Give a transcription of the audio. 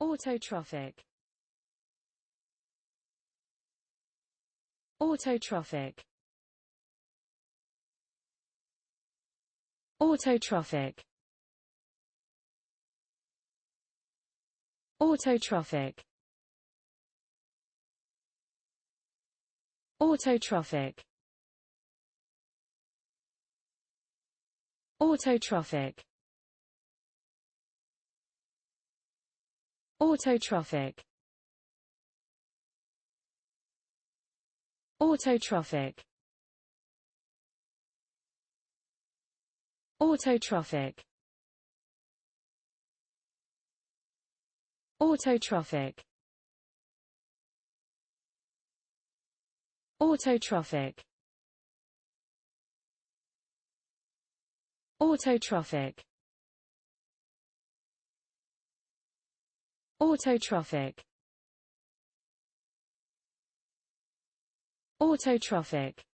Autotrophic. Autotrophic. Autotrophic. Autotrophic. Autotrophic. Autotrophic. Autotrophic. Autotrophic. Autotrophic. Autotrophic. Autotrophic. Autotrophic. Autotrophic. Autotrophic.